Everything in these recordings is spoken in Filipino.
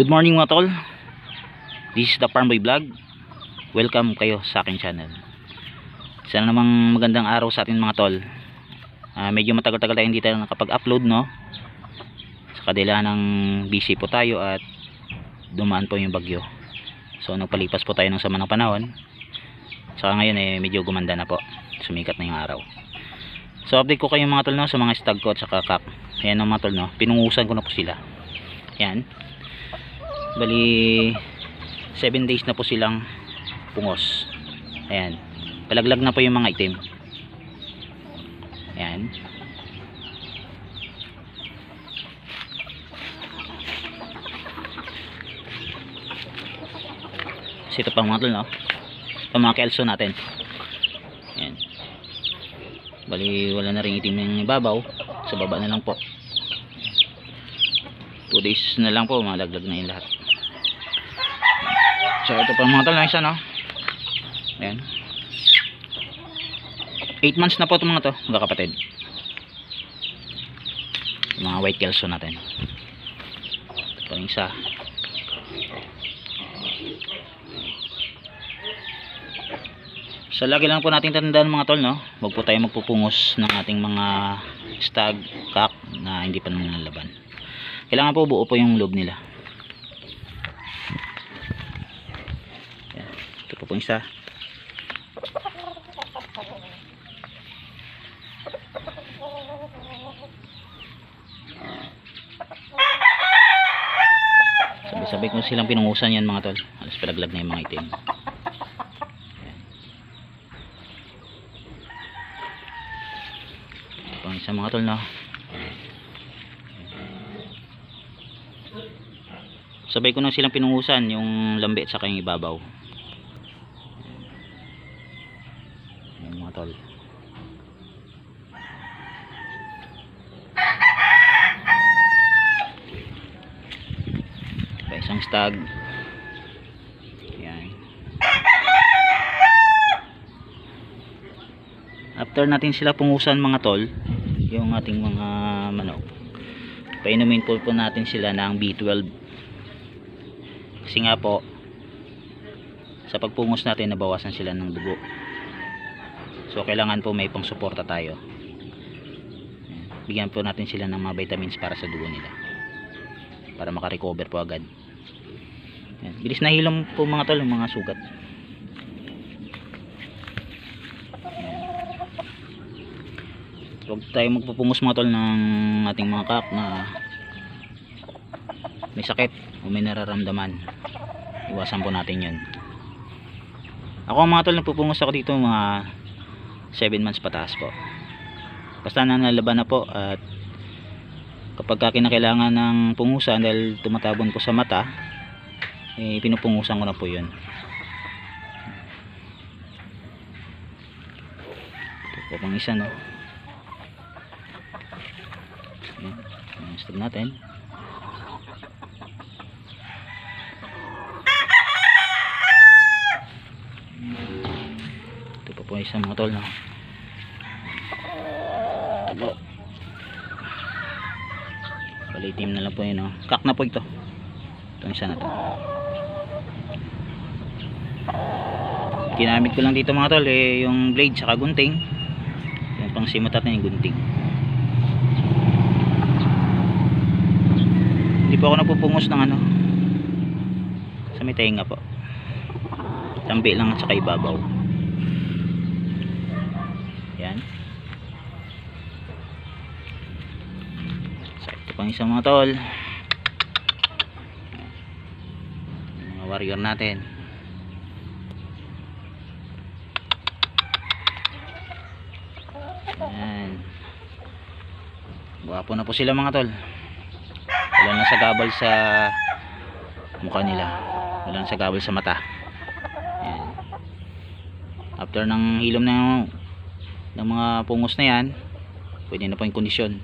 Good morning mga tol. This is the Farm Boy Vlog. Welcome kayo sa aking channel. Sana namang magandang araw sa atin mga tol. Medyo matagal-tagal tayo hindi tayo nakapag-upload, no? Sa kadila ng busy po tayo at dumaan po yung bagyo. So nagpalipas po tayo ng sama ng panahon. Saka ngayon medyo gumanda na po. Sumikat na yung araw. So update ko kayo mga tol, no, sa mga stag ko at saka kak. Ayan mga tol, no. Pinungusan ko na po sila. Ayan. Bali 7 days na po silang pungos. Ayan, palaglag na po yung mga itim. Ayan. So ito pa mga tol, no? Ito mga kelso natin. Ayan. Bali wala na rin itim ng ibabaw. Sa baba na lang po. 2 days na lang po malaglag na yung lahat. So ito pa mga tol na isa, no? Ayan. 8 months na po itong mga to, mga kapatid. Mga white kelso natin. Ito pa rin isa. So lagi lang po natin tandaan mga tol, no? Huwag po tayo magpupungos ng ating mga stag, kak na hindi pa naman nalaban. Kailangan po buo po yung loob nila. Ito po isa. Sabay-sabay ko silang pinungusan yan mga tol. Alas palaglag na yung mga itim. Ito po isa mga tol, no? Sabay ko nang silang pinungusan yung lambi at saka yung ibabaw. Ayan mga tol. Pa isang stag. Ayan. After natin sila pungusan mga tol, yung ating mga manok, painumin po natin sila ng B12. Kasi nga po sa pagpungos natin nabawasan sila ng dugo. So kailangan po may pang suporta tayo. Bigyan po natin sila ng mga vitamins para sa dugo nila, para makarecover po agad. Ayan. Bilis na hilom po mga tol yung mga sugat. Huwag tayo magpupungos mga tol ng ating mga kak na may sakit o may nararamdaman. Iwasan po natin yun. Ako mga tol, nagpupungos ako dito mga 7 months pataas po. Basta nalaban na po. At kapag kinakailangan ng pungusan dahil tumatabon po sa mata, pinupungusan ko na po yun. Ito po pang isa, no? Ayan, stop natin. Ito po isang mga tol, no? Balitim na lang po yun, no? Kak na po ito. Itong isa na to. Ginamit ko lang dito mga tol yung blade saka gunting. Yung pang simot natin yung gunting. Hindi po ako napupungos ng ano, sa may tenga po. Tambi lang at saka ibabaw. Yan. So ito pang isang mga tol, mga warrior natin. Yan. Gwapo na po sila mga tol. Wala na sagabal sa mukha nila, wala na sagabal sa mata. Yan. After ng hilom ng mga pungos na yan, pwede na po yung kondisyon.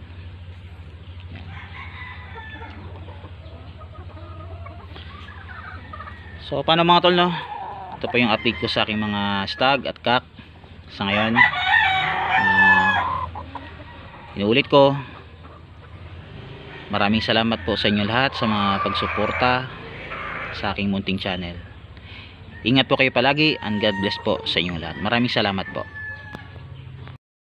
So paano mga tol, no? Ito pa yung update ko sa aking mga stag at kak sa ngayon. Inuulit ko, Maraming salamat po sa inyo lahat sa mga pagsuporta sa aking munting channel. Ingat po kayo palagi and God bless po sa inyong lahat. Maraming salamat po.